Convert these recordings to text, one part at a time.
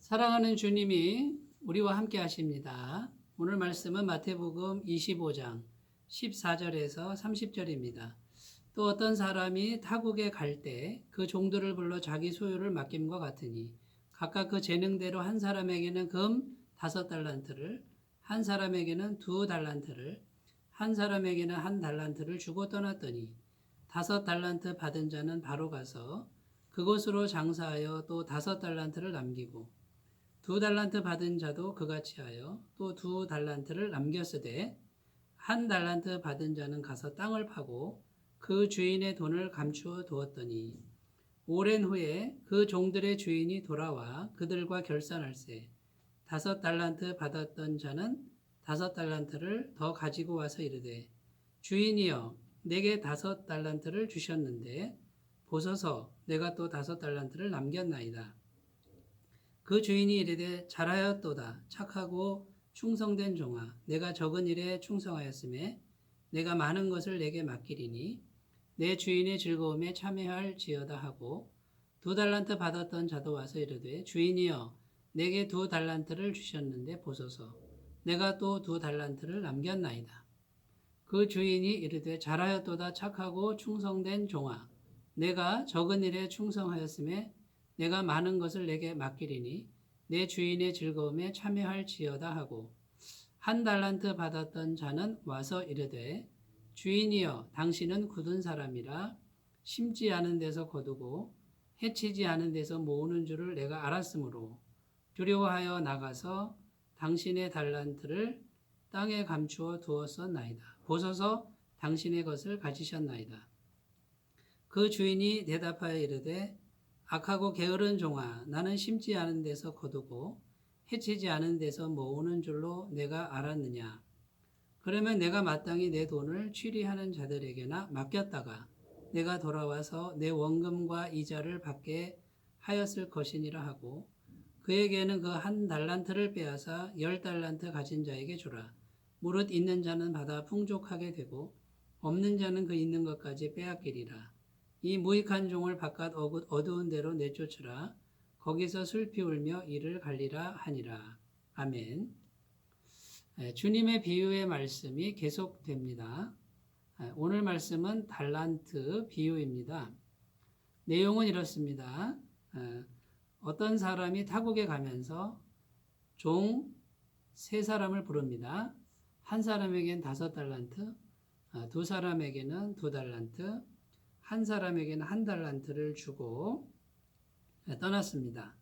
사랑하는 주님이 우리와 함께 하십니다. 오늘 말씀은 마태복음 25장 14절에서 30절입니다. 또 어떤 사람이 타국에 갈 때 그 종들을 불러 자기 소유를 맡김과 같으니 각각 그 재능대로 한 사람에게는 금 5달란트를, 한 사람에게는 2달란트를, 한 사람에게는 1달란트를 주고 떠났더니 5달란트 받은 자는 바로 가서 그곳으로 장사하여 또 5달란트를 남기고 2달란트 받은 자도 그같이 하여 또 2달란트를 남겼으되 1달란트 받은 자는 가서 땅을 파고 그 주인의 돈을 감추어 두었더니 오랜 후에 그 종들의 주인이 돌아와 그들과 결산할세 5달란트 받았던 자는 5달란트를 더 가지고 와서 이르되 주인이여 내게 5달란트를 주셨는데 보소서 내가 또 5달란트를 남겼나이다. 그 주인이 이르되 잘하였도다 착하고 충성된 종아 내가 적은 일에 충성하였음에 내가 많은 것을 내게 맡기리니 내 주인의 즐거움에 참여할지어다 하고 2달란트 받았던 자도 와서 이르되 주인이여 내게 2달란트를 주셨는데 보소서 내가 또 2달란트를 남겼나이다. 그 주인이 이르되 잘하였도다 착하고 충성된 종아 내가 적은 일에 충성하였음에 내가 많은 것을 내게 맡기리니 내 주인의 즐거움에 참여할지어다 하고 1달란트 받았던 자는 와서 이르되 주인이여 당신은 굳은 사람이라 심지 않은 데서 거두고 해치지 않은 데서 모으는 줄을 내가 알았으므로 두려워하여 나가서 당신의 달란트를 땅에 감추어 두었었나이다. 보소서 당신의 것을 가지셨나이다. 그 주인이 대답하여 이르되 악하고 게으른 종아 나는 심지 않은 데서 거두고 해치지 않은 데서 모으는 줄로 내가 알았느냐. 그러면 내가 마땅히 내 돈을 취리하는 자들에게나 맡겼다가 내가 돌아와서 내 원금과 이자를 받게 하였을 것이니라 하고 그에게는 그 1달란트를 빼앗아 10달란트 가진 자에게 주라. 무릇 있는 자는 받아 풍족하게 되고 없는 자는 그 있는 것까지 빼앗기리라. 이 무익한 종을 바깥 어두운 데로 내쫓으라. 거기서 슬피 울며 이를 갈리라 하니라. 아멘. 주님의 비유의 말씀이 계속됩니다. 오늘 말씀은 달란트 비유입니다. 내용은 이렇습니다. 어떤 사람이 타국에 가면서 종 3사람을 부릅니다. 한 사람에게는 5달란트, 2사람에게는 2달란트, 한 사람에게는 1달란트를 주고 떠났습니다.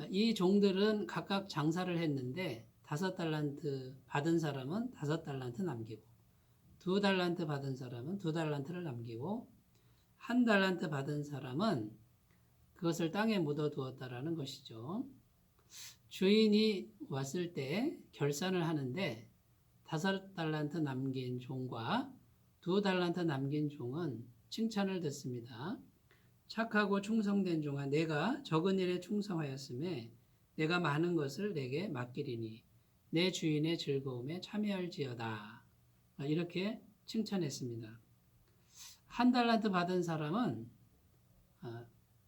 이 종들은 각각 장사를 했는데 5달란트 받은 사람은 5달란트 남기고 2달란트 받은 사람은 2달란트를 남기고 1달란트 받은 사람은 그것을 땅에 묻어두었다라는 것이죠. 주인이 왔을 때 결산을 하는데 5달란트 남긴 종과 2달란트 남긴 종은 칭찬을 듣습니다. 착하고 충성된 종아 내가 적은 일에 충성하였음에 내가 많은 것을 내게 맡기리니 내 주인의 즐거움에 참여할지어다. 이렇게 칭찬했습니다. 1달란트 받은 사람은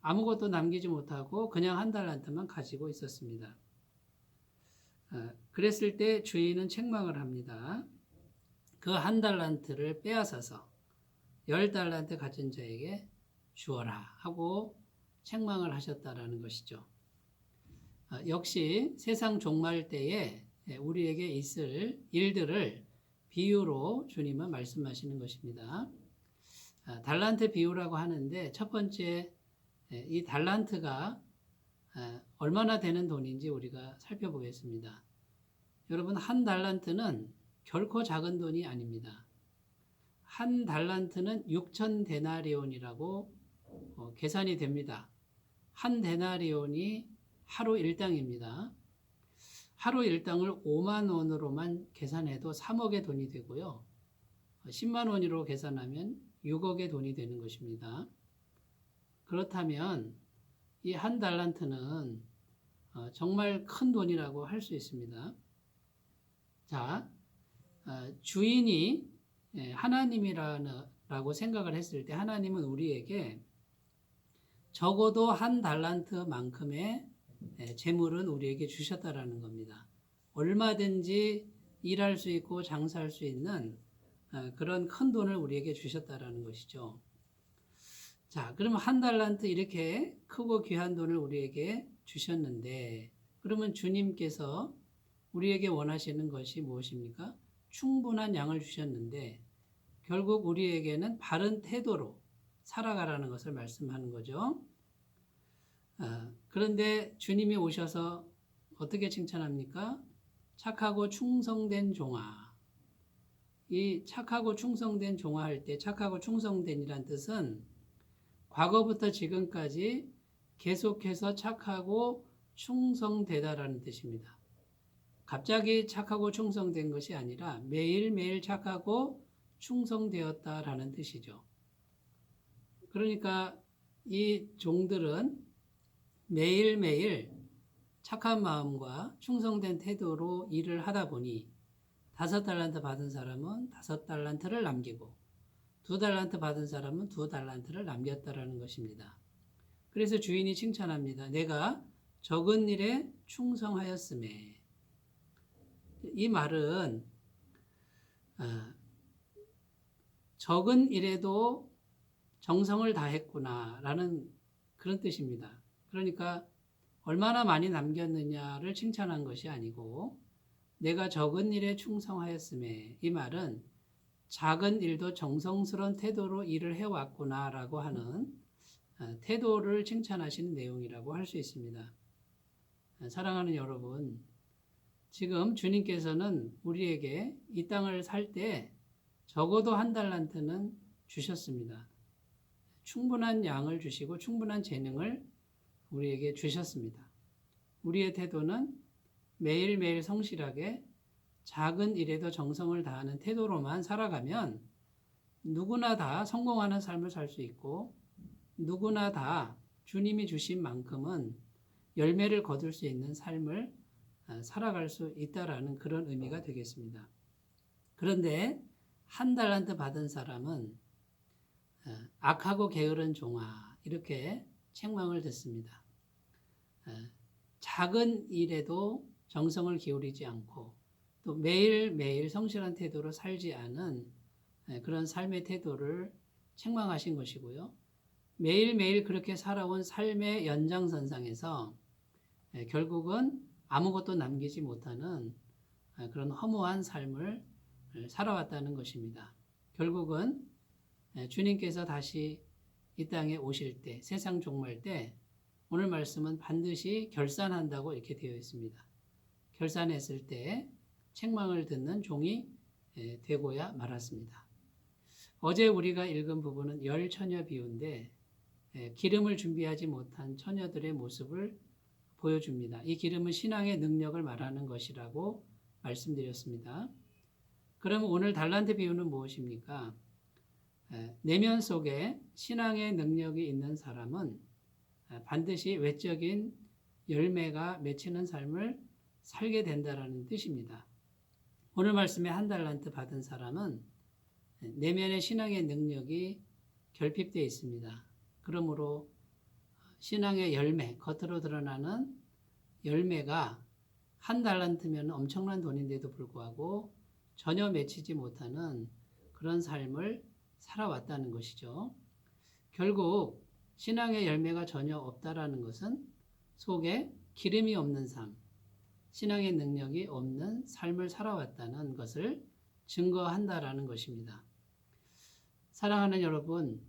아무것도 남기지 못하고 그냥 1달란트만 가지고 있었습니다. 그랬을 때 주인은 책망을 합니다. 그 1달란트를 빼앗아서 10달란트 가진 자에게 주어라 하고 책망을 하셨다라는 것이죠. 역시 세상 종말 때에 우리에게 있을 일들을 비유로 주님은 말씀하시는 것입니다. 달란트 비유라고 하는데 첫 번째 이 달란트가 얼마나 되는 돈인지 우리가 살펴보겠습니다. 여러분 1달란트는 결코 작은 돈이 아닙니다. 1달란트는 6,000데나리온이라고 계산이 됩니다. 1데나리온이 하루 일당입니다. 하루 일당을 5만 원으로만 계산해도 3억의 돈이 되고요. 10만 원으로 계산하면 6억의 돈이 되는 것입니다. 그렇다면 이 1달란트는 정말 큰 돈이라고 할 수 있습니다. 자, 주인이 하나님이라고 생각을 했을 때 하나님은 우리에게 적어도 1달란트만큼의 재물은 우리에게 주셨다라는 겁니다. 얼마든지 일할 수 있고 장사할 수 있는 그런 큰 돈을 우리에게 주셨다라는 것이죠. 자, 그러면 한 달란트 이렇게 크고 귀한 돈을 우리에게 주셨는데, 그러면 주님께서 우리에게 원하시는 것이 무엇입니까? 충분한 양을 주셨는데, 결국 우리에게는 바른 태도로 살아가라는 것을 말씀하는 거죠. 그런데 주님이 오셔서 어떻게 칭찬합니까? 착하고 충성된 종아. 이 착하고 충성된 종아 할 때 착하고 충성된이란 뜻은 과거부터 지금까지 계속해서 착하고 충성되다라는 뜻입니다. 갑자기 착하고 충성된 것이 아니라 매일매일 착하고 충성되었다라는 뜻이죠. 그러니까 이 종들은 매일매일 착한 마음과 충성된 태도로 일을 하다 보니 5달란트 받은 사람은 5달란트를 남기고 2달란트 받은 사람은 2달란트를 남겼다라는 것입니다. 그래서 주인이 칭찬합니다. 내가 적은 일에 충성하였음에. 이 말은 적은 일에도 정성을 다했구나라는 그런 뜻입니다. 그러니까 얼마나 많이 남겼느냐를 칭찬한 것이 아니고 내가 적은 일에 충성하였음에, 이 말은 작은 일도 정성스러운 태도로 일을 해왔구나라고 하는 태도를 칭찬하시는 내용이라고 할 수 있습니다. 사랑하는 여러분, 지금 주님께서는 우리에게 이 땅을 살 때 적어도 1달란트는 주셨습니다. 충분한 양을 주시고 충분한 재능을 우리에게 주셨습니다. 우리의 태도는 매일매일 성실하게 작은 일에도 정성을 다하는 태도로만 살아가면 누구나 다 성공하는 삶을 살 수 있고 누구나 다 주님이 주신 만큼은 열매를 거둘 수 있는 삶을 살아갈 수 있다라는 그런 의미가 되겠습니다. 그런데 1달란트 받은 사람은 악하고 게으른 종아, 이렇게 책망을 듣습니다. 작은 일에도 정성을 기울이지 않고 또 매일매일 성실한 태도로 살지 않은 그런 삶의 태도를 책망하신 것이고요. 매일매일 그렇게 살아온 삶의 연장선상에서 결국은 아무것도 남기지 못하는 그런 허무한 삶을 살아왔다는 것입니다. 결국은 주님께서 다시 이 땅에 오실 때, 세상 종말 때 오늘 말씀은 반드시 결산한다고 이렇게 되어 있습니다. 결산했을 때 책망을 듣는 종이 되고야 말았습니다. 어제 우리가 읽은 부분은 10처녀 비유인데 기름을 준비하지 못한 처녀들의 모습을 보여줍니다. 이 기름은 신앙의 능력을 말하는 것이라고 말씀드렸습니다. 그러면 오늘 달란트 비유는 무엇입니까? 내면 속에 신앙의 능력이 있는 사람은 반드시 외적인 열매가 맺히는 삶을 살게 된다는 뜻입니다. 오늘 말씀에 1달란트 받은 사람은 내면의 신앙의 능력이 결핍되어 있습니다. 그러므로 신앙의 열매, 겉으로 드러나는 열매가 1달란트면 엄청난 돈인데도 불구하고 전혀 맺히지 못하는 그런 삶을 살아왔다는 것이죠. 결국 신앙의 열매가 전혀 없다라는 것은 속에 기름이 없는 삶, 신앙의 능력이 없는 삶을 살아왔다는 것을 증거한다라는 것입니다. 사랑하는 여러분,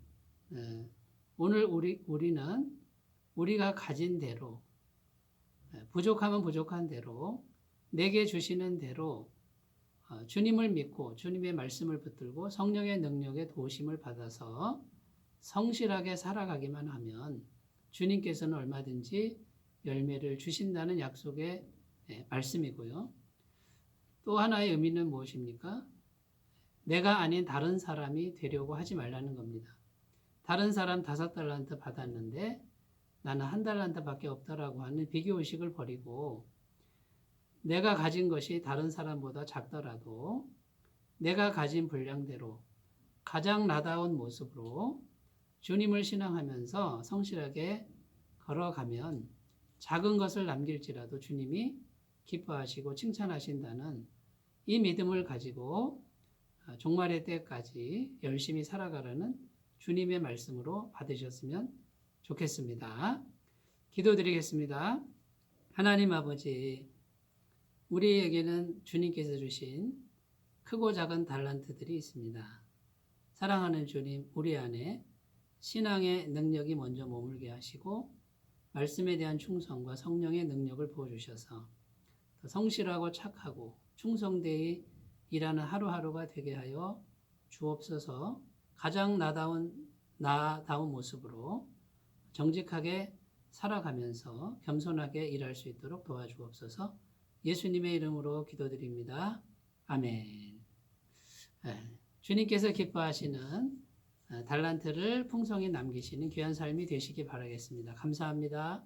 오늘 우리는 우리가 가진 대로, 부족하면 부족한 대로, 내게 주시는 대로 주님을 믿고 주님의 말씀을 붙들고 성령의 능력에 도우심을 받아서 성실하게 살아가기만 하면 주님께서는 얼마든지 열매를 주신다는 약속의 말씀이고요. 또 하나의 의미는 무엇입니까? 내가 아닌 다른 사람이 되려고 하지 말라는 겁니다. 다른 사람 5달란트 받았는데 나는 1달란트밖에 없다라고 하는 비교의식을 버리고 내가 가진 것이 다른 사람보다 작더라도 내가 가진 분량대로 가장 나다운 모습으로 주님을 신앙하면서 성실하게 걸어가면 작은 것을 남길지라도 주님이 기뻐하시고 칭찬하신다는 이 믿음을 가지고 종말의 때까지 열심히 살아가라는 주님의 말씀으로 받으셨으면 좋겠습니다. 기도드리겠습니다. 하나님 아버지, 우리에게는 주님께서 주신 크고 작은 달란트들이 있습니다. 사랑하는 주님, 우리 안에 신앙의 능력이 먼저 머물게 하시고 말씀에 대한 충성과 성령의 능력을 부어주셔서 더 성실하고 착하고 충성되이 일하는 하루하루가 되게 하여 주옵소서. 가장 나다운 모습으로 정직하게 살아가면서 겸손하게 일할 수 있도록 도와주옵소서. 예수님의 이름으로 기도드립니다. 아멘. 주님께서 기뻐하시는 달란트를 풍성히 남기시는 귀한 삶이 되시기 바라겠습니다. 감사합니다.